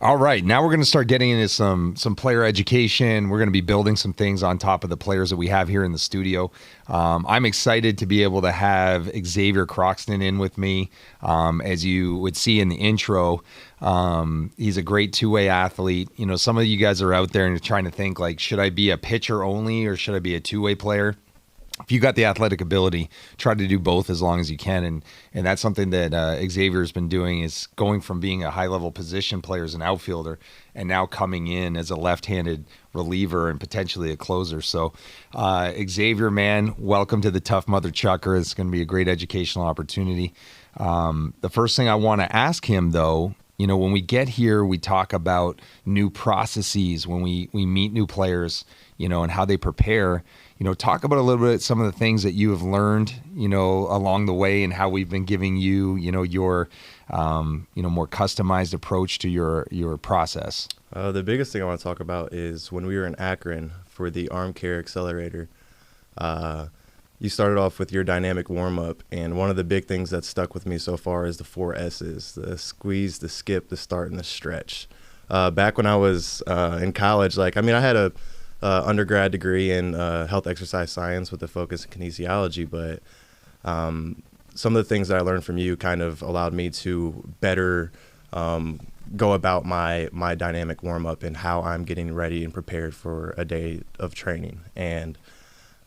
All right, now we're going to start getting into some player education. We're going to be building some things on top of the players that we have here in the studio. I'm excited to be able to have Xavier Croxton in with me. As you would see in the intro, he's a great two-way athlete. You know, some of you guys are out there and you're trying to think, like, should I be a pitcher only or should I be a two-way player? If you got the athletic ability, try to do both as long as you can. And that's something that Xavier's been doing, is going from being a high-level position player as an outfielder and now coming in as a left-handed reliever and potentially a closer. So Xavier, man, welcome to the Tough Mother Chucker. It's going to be a great educational opportunity. The first thing I want to ask him, though, you know, when we get here, we talk about new processes when we meet new players, you know, and how they prepare. You know, talk about a little bit some of the things that you have learned, you know, along the way, and how we've been giving you, you know, your, more customized approach to your process. The biggest thing I want to talk about is when we were in Akron for the arm care accelerator. You started off with your dynamic warm-up, and one of the big things that stuck with me so far is the 4 S's: the squeeze, the skip, the start, and the stretch. Back when I was in college, I had a undergrad degree in health exercise science with a focus in kinesiology, but some of the things that I learned from you kind of allowed me to better go about my dynamic warm-up and how I'm getting ready and prepared for a day of training. And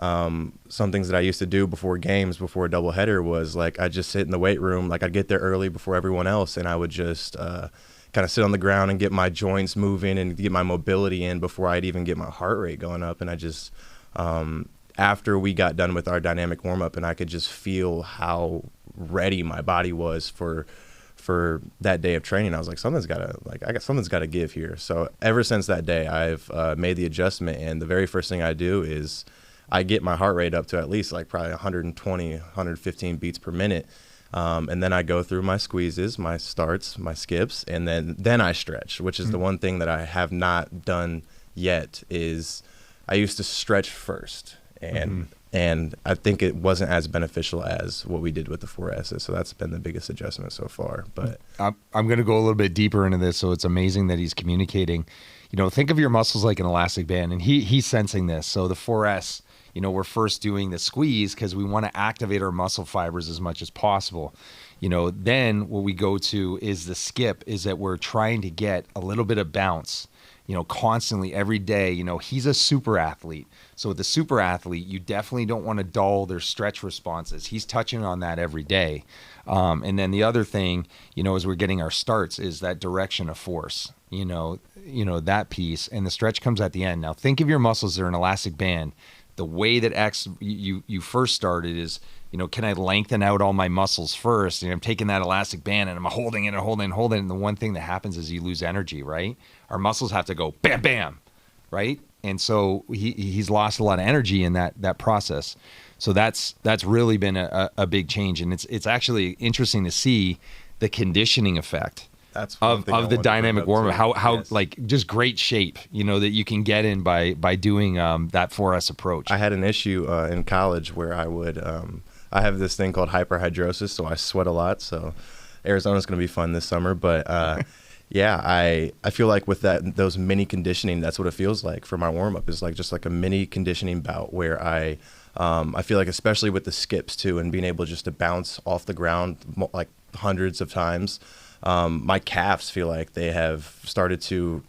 some things that I used to do before games, before a doubleheader, was I'd just sit in the weight room. I'd get there early before everyone else, and I would just kind of sit on the ground and get my joints moving and get my mobility in before I'd even get my heart rate going up. And I just, after we got done with our dynamic warm-up, and I could just feel how ready my body was for that day of training, I was like, something's got to give here. So ever since that day, I've made the adjustment, and the very first thing I do is I get my heart rate up to at least probably 120, 115 beats per minute. And then I go through my squeezes, my starts, my skips, and then I stretch, which is the one thing that I have not done yet. Is I used to stretch first, and I think it wasn't as beneficial as what we did with the 4 S's. So that's been the biggest adjustment so far. But I'm going to go a little bit deeper into this. So it's amazing that he's communicating. You know, think of your muscles like an elastic band, and he's sensing this. So the 4S. You know, we're first doing the squeeze because we want to activate our muscle fibers as much as possible. You know, then what we go to is the skip, is that we're trying to get a little bit of bounce, you know, constantly every day. You know, he's a super athlete. So with the super athlete, you definitely don't want to dull their stretch responses. He's touching on that every day. And then the other thing, you know, as we're getting our starts, is that direction of force, you know, that piece. And the stretch comes at the end. Now, think of your muscles as an elastic band. The way that you first started is, you know, can I lengthen out all my muscles first? And I'm taking that elastic band and I'm holding it and holding it. And the one thing that happens is you lose energy, right? Our muscles have to go bam, bam, right? And so he's lost a lot of energy in that process. So that's really been a big change. And it's actually interesting to see the conditioning effect of the dynamic warm-up, how yes. Just great shape, you know, that you can get in by doing that 4S approach. I had an issue in college where I would I have this thing called hyperhidrosis, so I sweat a lot. So Arizona's going to be fun this summer, but yeah, I feel like with those mini conditioning, that's what it feels like for my warm-up, is just a mini conditioning bout where I feel like, especially with the skips too, and being able just to bounce off the ground hundreds of times. My calves feel like they have started to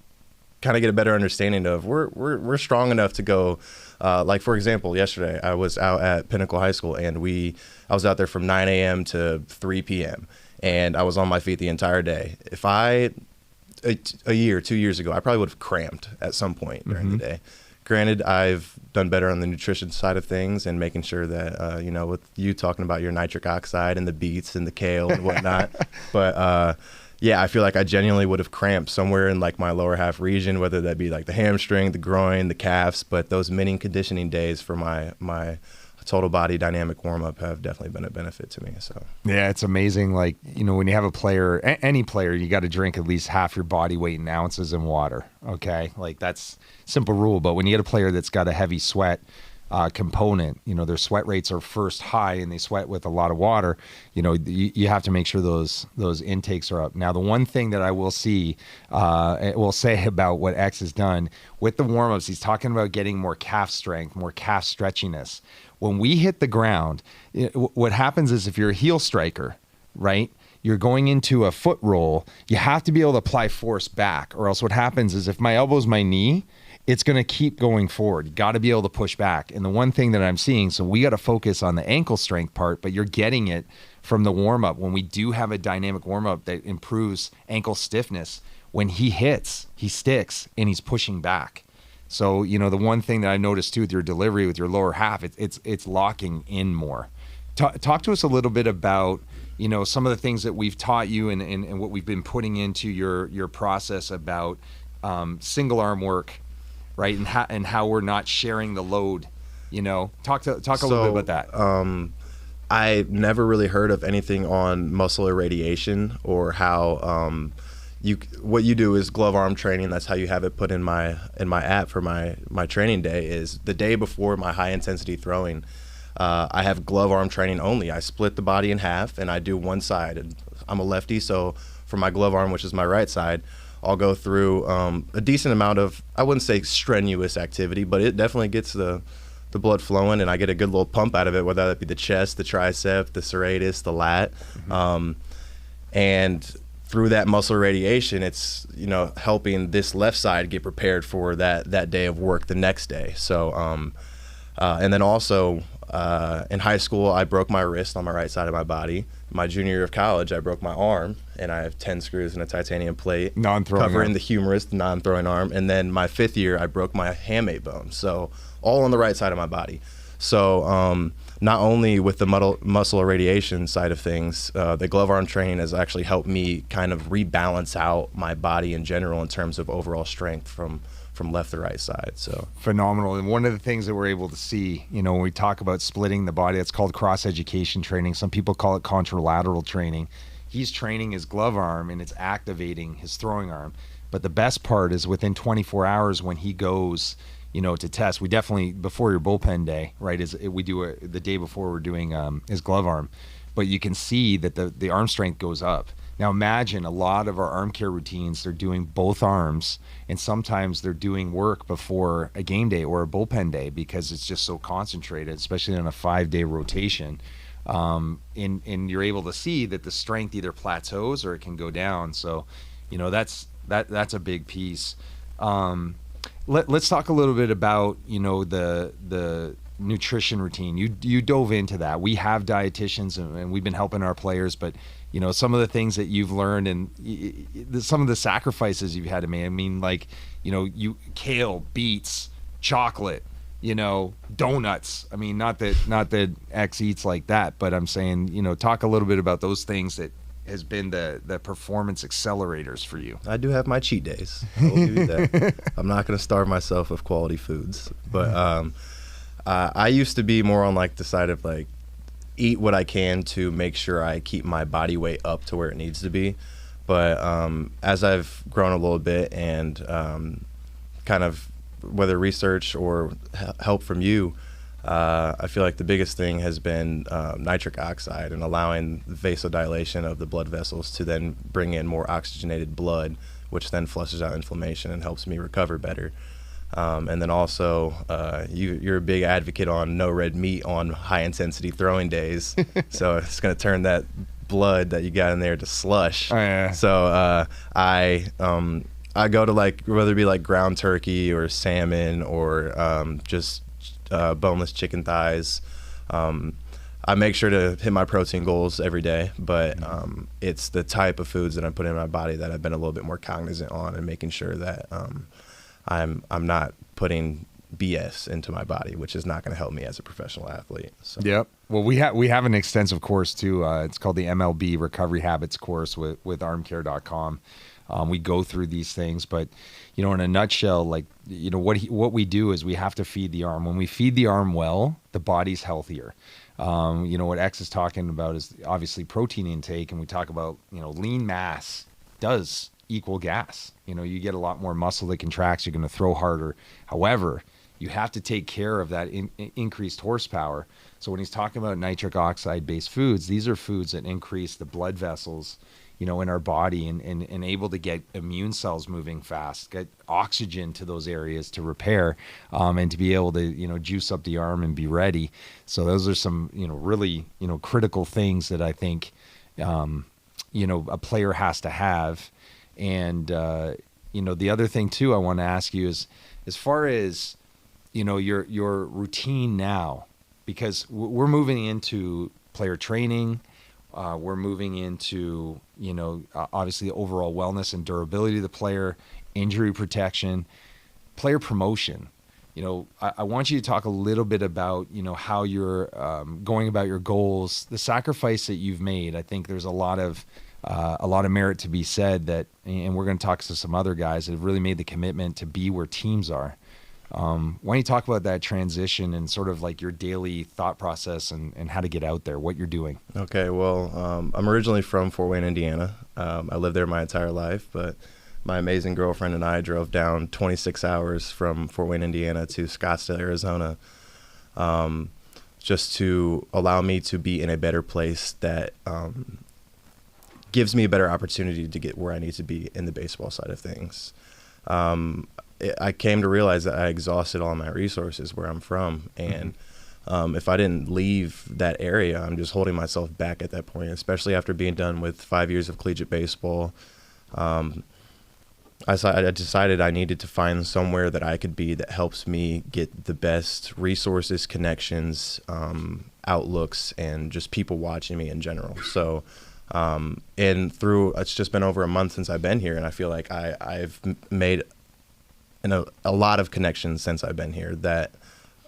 kind of get a better understanding of we're strong enough to go. For example, yesterday I was out at Pinnacle High School, and I was out there from 9 a.m. to 3 p.m. and I was on my feet the entire day. If a year, 2 years ago, I probably would have cramped at some point during the day. Granted, I've done better on the nutrition side of things and making sure that, with you talking about your nitric oxide and the beets and the kale and whatnot. But, yeah, I feel like I genuinely would have cramped somewhere in my lower half region, whether that be the hamstring, the groin, the calves. But those mini conditioning days for my total body dynamic warm-up have definitely been a benefit to me. So yeah, it's amazing. When you have a player, any player, you got to drink at least half your body weight in ounces in water. Okay, that's simple rule. But when you get a player that's got a heavy sweat, component. Their sweat rates are first high and they sweat with a lot of water. You have to make sure those intakes are up. Now, the one thing that I will say about what X has done with the warm-ups, he's talking about getting more calf strength, more calf stretchiness. When we hit the ground, what happens is if you're a heel striker, right, you're going into a foot roll, you have to be able to apply force back, or else what happens is if my elbow's my knee, it's going to keep going forward. You got to be able to push back. And the one thing that I'm seeing, so we got to focus on the ankle strength part, but you're getting it from the warm-up. When we do have a dynamic warm-up that improves ankle stiffness, when he hits, he sticks and he's pushing back. So, the one thing that I noticed too with your delivery, with your lower half, it's locking in more. Talk to us a little bit about, some of the things that we've taught you and what we've been putting into your process about single arm work, right? And how we're not sharing the load, talk a little bit about that. I never really heard of anything on muscle irradiation or how, what you do is glove arm training. That's how you have it put in my app for my training day. Is the day before my high intensity throwing, I have glove arm training only. I split the body in half and I do one side. And I'm a lefty, so for my glove arm, which is my right side, I'll go through a decent amount of, I wouldn't say strenuous activity, but it definitely gets the blood flowing and I get a good little pump out of it, whether that be the chest, the tricep, the serratus, the lat. Mm-hmm. And through that muscle radiation, it's, helping this left side get prepared for that day of work the next day. So, and then also in high school, I broke my wrist on my right side of my body. My junior year of college, I broke my arm, and I have 10 screws and a titanium plate covering the humerus, non-throwing arm. And then my 5th year, I broke my hamate bone. So all on the right side of my body. So not only with the muscle irradiation side of things, the glove arm training has actually helped me kind of rebalance out my body in general in terms of overall strength from left to right side. So phenomenal. And one of the things that we're able to see, when we talk about splitting the body, it's called cross education training. Some people call it contralateral training. He's training his glove arm and it's activating his throwing arm. But the best part is within 24 hours when he goes, to test, we definitely, before your bullpen day, right, we do the day before we're doing his glove arm, but you can see that the arm strength goes up. Now imagine a lot of our arm care routines, they're doing both arms, and sometimes they're doing work before a game day or a bullpen day because it's just so concentrated, especially on a 5-day rotation. And you're able to see that the strength either plateaus or it can go down. So, that's a big piece. Let's talk a little bit about, the nutrition routine. You dove into that. We have dietitians and we've been helping our players, but some of the things that you've learned and some of the sacrifices you've had to make. I mean, like, kale, beets, chocolate, donuts. I mean, not that X eats like that, but I'm saying, talk a little bit about those things that has been the performance accelerators for you. I do have my cheat days. I will give you that. I'm not going to starve myself with quality foods, but I used to be more on like the side of like eat what I can to make sure I keep my body weight up to where it needs to be. But as I've grown a little bit and kind of whether research or help from you, I feel like the biggest thing has been nitric oxide and allowing vasodilation of the blood vessels to then bring in more oxygenated blood, which then flushes out inflammation and helps me recover better. And then also, you're a big advocate on no red meat on high intensity throwing days. So it's going to turn that blood that you got in there to slush. Oh, yeah. So I go to like, whether it be like ground turkey or salmon or just boneless chicken thighs. I make sure to hit my protein goals every day, but it's the type of foods that I'm putting in my body that I've been a little bit more cognizant on and making sure that I'm not putting BS into my body, which is not going to help me as a professional athlete. So. Yep. Well, we have an extensive course too. It's called the MLB Recovery Habits course with armcare.com. We go through these things, but in a nutshell, like what we do is we have to feed the arm. When we feed the arm well, the body's healthier. What X is talking about is obviously protein intake, and we talk about lean mass does equal gas. You get a lot more muscle that contracts. You're going to throw harder. However, you have to take care of that increased horsepower. So when he's talking about nitric oxide based foods, these are foods that increase the blood vessels, in our body, and able to get immune cells moving fast, get oxygen to those areas to repair, and to be able to, juice up the arm and be ready. So those are some, really, critical things that I think, a player has to have. And, the other thing too, I want to ask you is, as far as, your routine now, because we're moving into player training, we're moving into, obviously the overall wellness and durability of the player, injury protection, player promotion. I want you to talk a little bit about, how you're going about your goals, the sacrifice that you've made. I think there's a lot of merit to be said that, and we're going to talk to some other guys that have really made the commitment to be where teams are. Why don't you talk about that transition and sort of like your daily thought process and how to get out there, what you're doing? Okay, well, I'm originally from Fort Wayne, Indiana. I lived there my entire life, but my amazing girlfriend and I drove down 26 hours from Fort Wayne, Indiana to Scottsdale, Arizona, just to allow me to be in a better place that gives me a better opportunity to get where I need to be in the baseball side of things. I came to realize that I exhausted all my resources where I'm from, and if I didn't leave that area, I'm just holding myself back at that point, especially after being done with 5 years of collegiate baseball. I decided I needed to find somewhere that I could be that helps me get the best resources, connections, outlooks, and just people watching me in general. So, it's just been over a month since I've been here, and I feel like I've made a lot of connections since I've been here that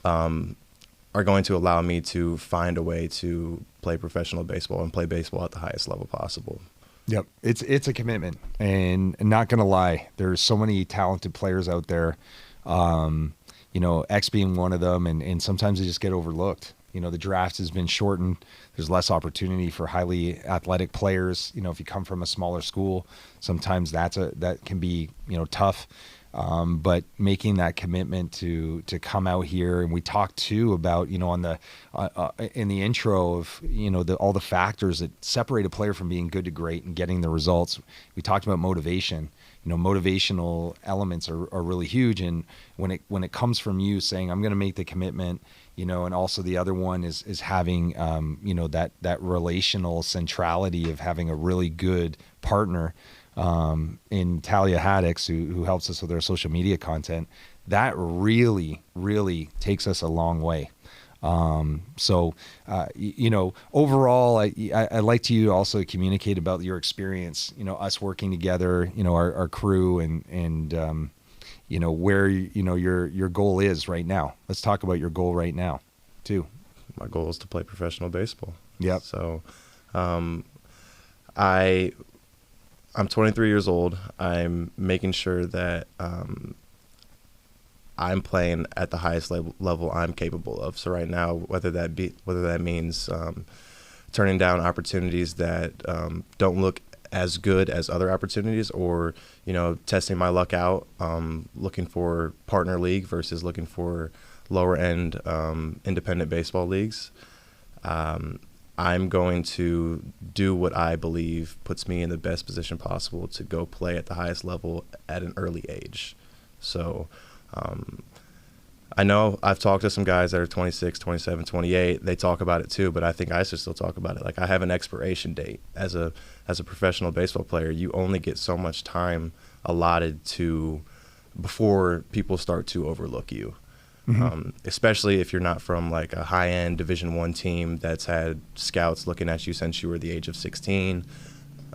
are going to allow me to find a way to play professional baseball and play baseball at the highest level possible. Yep. It's a commitment, and not going to lie, there's so many talented players out there, X being one of them, and sometimes they just get overlooked. The draft has been shortened. There's less opportunity for highly athletic players. If you come from a smaller school, sometimes that can be, tough. But making that commitment to come out here, and we talked too about, on the in the intro of, all the factors that separate a player from being good to great and getting the results. We talked about motivation. Motivational elements are really huge, and when it comes from you saying, I'm going to make the commitment, and also the other one is having that relational centrality of having a really good partner in Talia Haddix, who helps us with our social media content. That really, really takes us a long way. Overall, I like to also communicate about your experience, us working together, our crew, and where, your goal is right now. Let's talk about your goal right now too. My goal is to play professional baseball. Yep. So, I'm 23 years old. I'm making sure that I'm playing at the highest level I'm capable of. So right now, whether that means turning down opportunities that don't look as good as other opportunities, or testing my luck out, looking for partner league versus looking for lower end independent baseball leagues. I'm going to do what I believe puts me in the best position possible to go play at the highest level at an early age. So I know I've talked to some guys that are 26, 27, 28. They talk about it too, but I think I should still talk about it. Like, I have an expiration date. As a professional baseball player, you only get so much time allotted before people start to overlook you. Mm-hmm. Especially if you're not from like a high-end Division I team that's had scouts looking at you since you were the age of 16,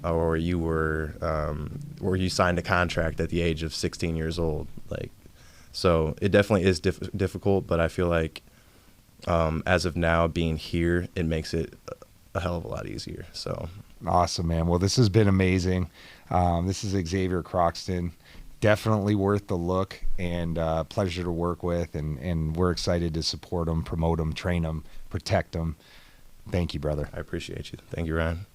or you signed a contract at the age of 16 years old. So it definitely is difficult, but I feel like as of now, being here, it makes it a hell of a lot easier. So awesome, man. Well, this has been amazing. This is Xavier Croxton. Definitely worth the look, and pleasure to work with, and we're excited to support them, promote them, train them, protect them. Thank you, brother. I appreciate you. Thank you, Ryan.